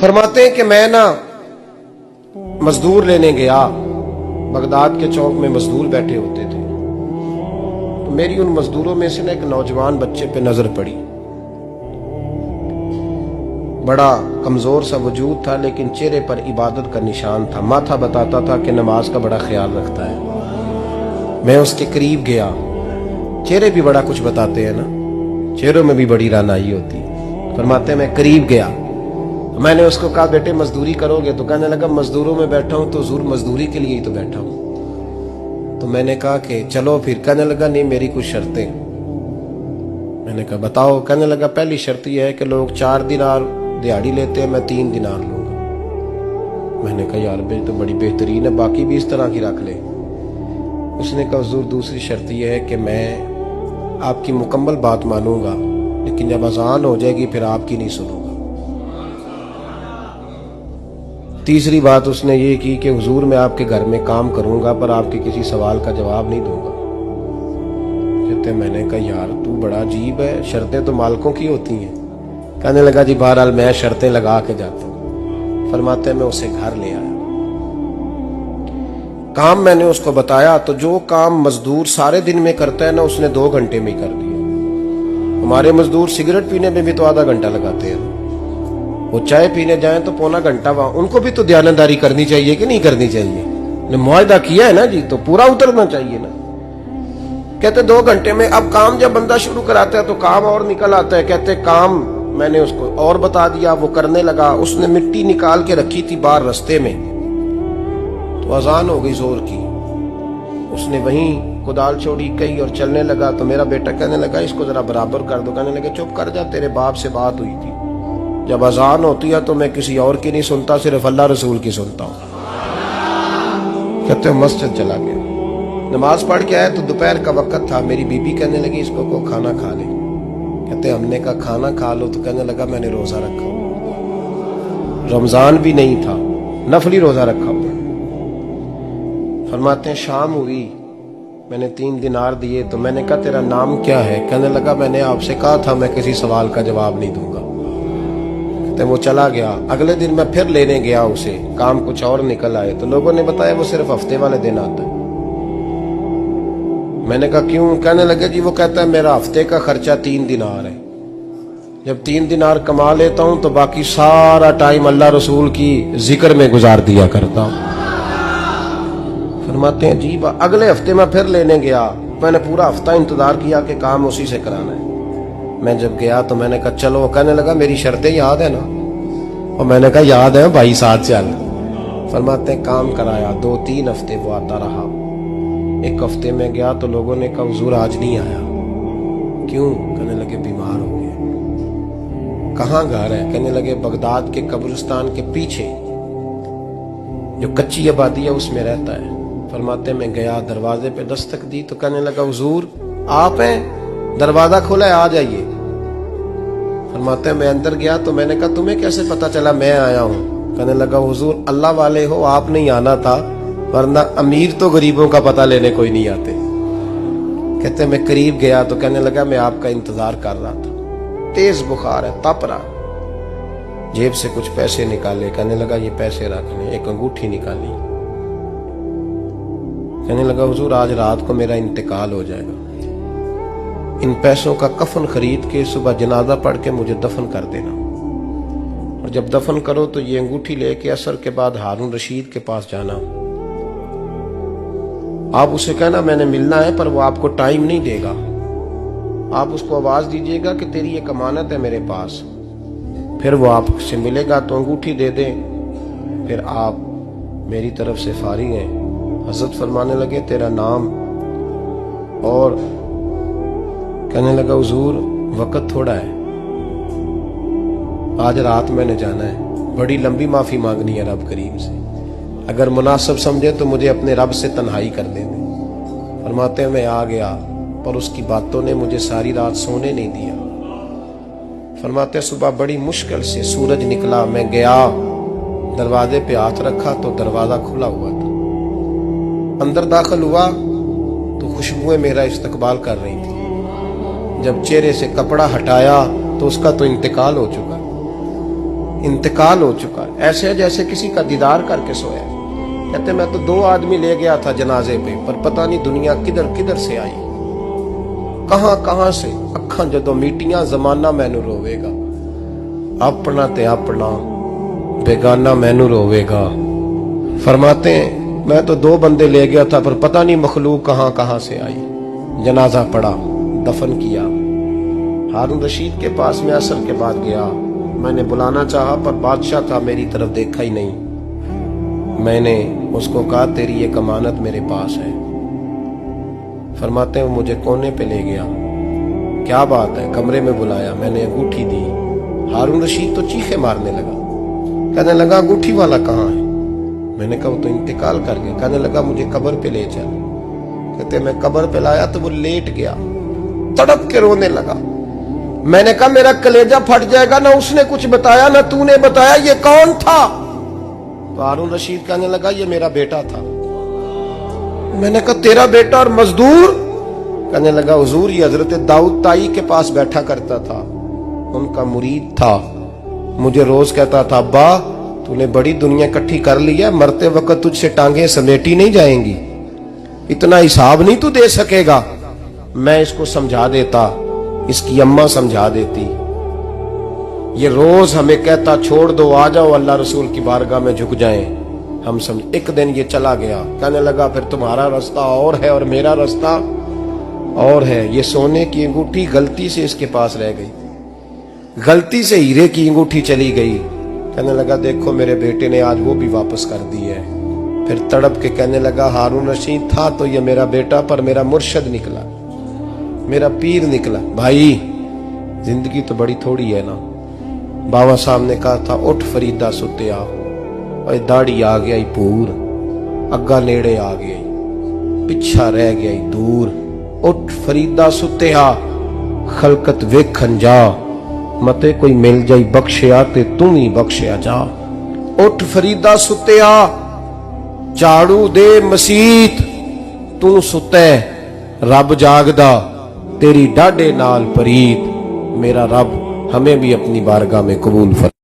फरमाते हैं कि मैं ना मजदूर लेने गया, बगदाद के चौक में मजदूर बैठे होते थे, तो मेरी उन मजदूरों में से ना एक नौजवान बच्चे पे नजर पड़ी। बड़ा कमजोर सा वजूद था, लेकिन चेहरे पर इबादत का निशान था। माथा बताता था कि नमाज का बड़ा ख्याल रखता है। मैं उसके करीब गया। चेहरे भी बड़ा कुछ बताते हैं ना, चेहरों में भी बड़ी रानाई होती है। फरमाते हैं मैं करीब गया, मैंने उसको कहा बेटे मजदूरी करोगे? तो कहने लगा मजदूरों में बैठा हूं तो हुजूर मजदूरी के लिए ही तो बैठा हूं। तो मैंने कहा कि चलो फिर। कहने लगा नहीं मेरी कुछ शर्तें। मैंने कहा बताओ? कहने लगा पहली शर्त यह है कि लोग 4 दिनार दिहाड़ी लेते हैं, मैं 3 दिनार लूंगा। मैंने कहा यार भाई तो बड़ी बेहतरीन है, बाकी भी इस तरह की रख ले। उसने कहा हुजूर दूसरी शर्त यह है कि मैं आपकी मुकम्मल बात मानूंगा, लेकिन जब अजान हो जाएगी फिर आपकी नहीं सुनूंगा। तीसरी बात उसने ये की कि हुजूर मैं आपके घर में काम करूंगा पर आपके किसी सवाल का जवाब नहीं दूंगा। कहते मैंने कहा यार तू बड़ा अजीब है, शर्तें तो मालिकों की होती हैं। कहने लगा जी बहरहाल मैं शर्तें लगा के जाता हूं। फरमाते मैं उसे घर ले आया, काम मैंने उसको बताया, तो जो काम मजदूर सारे दिन में करता है ना उसने 2 घंटे में ही कर दिया। हमारे मजदूर सिगरेट पीने में भी तो आधा घंटा लगाते हैं, वो चाय पीने जाए तो पौना घंटा। वहां उनको भी तो दयानतदारी करनी चाहिए कि नहीं करनी चाहिए? ने मुआहदा किया है ना जी, तो पूरा उतरना चाहिए ना। कहते 2 घंटे में। अब काम जब बंदा शुरू कराता है तो काम और निकल आता है। कहते काम मैंने उसको और बता दिया, वो करने लगा। उसने मिट्टी निकाल के रखी थी बाहर रास्ते में, तो अजान हो गई जोर की। उसने वहीं कुदाल छोड़ी कही और चलने लगा। तो मेरा बेटा कहने लगा इसको जरा बराबर कर दो। कहने लगे चुप कर जा, तेरे बाप से बात हुई थी, जब अजान होती है तो मैं किसी और की नहीं सुनता, सिर्फ अल्लाह रसूल की सुनता हूं। कहते मस्जिद चला गया, नमाज पढ़ के आया तो दोपहर का वक्त था। मेरी बीबी कहने लगी इसको को खाना खा ले। कहते हमने कहा खाना खा लो, तो कहने लगा मैंने रोजा रखा हुआ, रमजान भी नहीं था, नफली रोजा रखा हुआ। फरमाते हैं शाम हुई, मैंने 3 दिनार दिए, तो मैंने कहा तेरा नाम क्या है? कहने लगा मैंने आपसे कहा था मैं किसी सवाल का जवाब नहीं दूंगा। कहते वो चला गया। अगले दिन मैं फिर लेने गया उसे, काम कुछ और निकल आए, तो लोगों ने बताया वो सिर्फ हफ्ते वाले दिन आता है। मैंने कहा क्यों? कहने लगे जी वो कहता है मेरा हफ्ते का खर्चा 3 दिनार है, जब 3 दिनार कमा लेता हूं तो बाकी सारा टाइम अल्लाह रसूल की जिक्र में गुजार दिया करता हूं। फरमाते हैं जी अगले हफ्ते मैं फिर लेने गया, मैंने पूरा हफ्ता इंतजार किया कि काम उसी से कराना है। मैं जब गया तो मैंने कहा चलो। कहने लगा मेरी शर्तें याद है ना? और मैंने कहा याद है भाई साथ चल। फरमाते हैं काम कराया, 2-3 हफ्ते वो आता रहा। एक हफ्ते में गया तो लोगों ने कहा हुजूर आज नहीं आया। क्यों? कहने लगे बीमार हो गए। कहाँ घर है? कहने लगे बगदाद के कब्रिस्तान के पीछे जो कच्ची आबादी है उसमें रहता है। फरमाते मैं गया, दरवाजे पे दस्तक दी तो कहने लगा हुजूर आप हैं? दरवाजा खोला है, आ जाइए। फरमाते मैं अंदर गया तो मैंने कहा तुम्हें कैसे पता चला मैं आया हूं? कहने लगा हुजूर अल्लाह वाले हो, आप नहीं आना था, वरना अमीर तो गरीबों का पता लेने कोई नहीं आते। कहते मैं करीब गया तो कहने लगा मैं आपका इंतजार कर रहा था, तेज बुखार है, तप रहा। जेब से कुछ पैसे निकाले, कहने लगा ये पैसे रख ले। एक अंगूठी निकाली, कहने लगा हुजूर आज रात को मेरा इंतकाल हो जाएगा, इन पैसों का कफन खरीद के सुबह जनाजा पढ़ के मुझे दफन कर देना, और जब दफन करो तो ये अंगूठी लेके असर के बाद हारून रशीद के पास जाना। आप उसे कहना मैंने मिलना है पर वो आपको टाइम नहीं देगा। आप उसको आवाज दीजिएगा कि तेरी एक अमानत है मेरे पास, फिर वो आपसे मिलेगा तो अंगूठी दे दे, फिर आप मेरी तरफ से फारिग हैं। हजरत फरमाने लगे तेरा नाम? और कहने लगा हुजूर वक्त थोड़ा है, आज रात मैंने जाना है, बड़ी लंबी माफी मांगनी है रब करीम से, अगर मुनासिब समझे तो मुझे अपने रब से तन्हाई कर दे। फरमाते हैं मैं आ गया पर उसकी बातों ने मुझे सारी रात सोने नहीं दिया। फरमाते हैं सुबह बड़ी मुश्किल से सूरज निकला, मैं गया दरवाजे पे हाथ रखा तो दरवाजा खुला हुआ था। अंदर दाखिल हुआ तो खुशबुएं मेरा इस्तकबाल कर रही थी। जब चेहरे से कपड़ा हटाया तो उसका तो इंतकाल हो चुका। इंतकाल हो चुका है, ऐसे है जैसे किसी का दीदार करके सोया। कहते मैं तो 2 आदमी ले गया था जनाजे पे, पर पता नहीं दुनिया किधर किधर से आई, कहां से। अखां जदों मीटियां जमाना मैनू रोवेगा, अपना ते अपना बेगाना मैनू रोवेगा। फरमाते हैं मैं तो 2 बंदे ले गया था, पर पता नहीं मखलूक कहां से आई। जनाजा पड़ा, दफन किया। हारून रशीद के पास में असर के बाद गया, मैंने बुलाना चाहा पर बादशाह था, मेरी तरफ देखा ही नहीं। मैंने उसको कहा तेरी एक अमानत मेरे पास है। फरमाते हैं वो मुझे कोने पे ले गया, क्या बात है, कमरे में बुलाया, मैंने अंगूठी दी। हारून रशीद तो चीखे मारने लगा, कहने लगा अंगूठी वाला कहाँ है? मैंने कहा वो तो इंतकाल कर गया। कहने लगा मुझे कब्र पे ले चल। कहते मैं कब्र पे लाया तो वो लेट गया, तड़प के रोने लगा। मैंने कहा मेरा कलेजा फट जाएगा, ना उसने कुछ बताया ना तूने बताया, ये कौन था? तो हारून रशीद कहने लगा ये मेरा बेटा था। मैंने कहा तेरा बेटा और मजदूर? कहने लगा हुजूर ये हजरत दाऊद ताई के पास बैठा करता था, उनका मुरीद था, मुझे रोज कहता था अब्बा तूने बड़ी दुनिया इकट्ठी कर ली है, मरते वक्त तुझसे टांगे समेटी नहीं जाएंगी, इतना हिसाब नहीं तू दे सकेगा। मैं इसको समझा देता, इसकी अम्मा समझा देती। ये रोज हमें कहता छोड़ दो, आ जाओ अल्लाह रसूल की बारगाह में झुक जाएं। हम समझ। एक दिन ये चला गया, कहने लगा फिर तुम्हारा रास्ता और है और मेरा रास्ता और है। ये सोने की अंगूठी गलती से इसके पास रह गई, गलती से हीरे की अंगूठी चली गई। कहने लगा देखो मेरे बेटे ने आज वो भी वापस कर दी है। फिर तड़प के कहने लगा हारून रशीद था तो ये मेरा बेटा, पर मेरा मुर्शद निकला, मेरा पीर निकला। भाई जिंदगी तो बड़ी थोड़ी है ना। बाबा साहब ने कहा था उठ फरीदा सुत्या, और दाढ़ी आ गया पूर, अग्गा नेड़े आ गया, पिछा रह गया दूर। उठ फरीदा सुत्या खलकत वेखन जा, मते कोई मिल जाई बख्शिया ते तू ही बख्शिया जा। उठ फरीदा सुत्या झाड़ू दे मसीत, तू सुते रब जागदा, तेरी डाडे नाल परीत। मेरा रब हमें भी अपनी बारगाह में कबूल फरमा।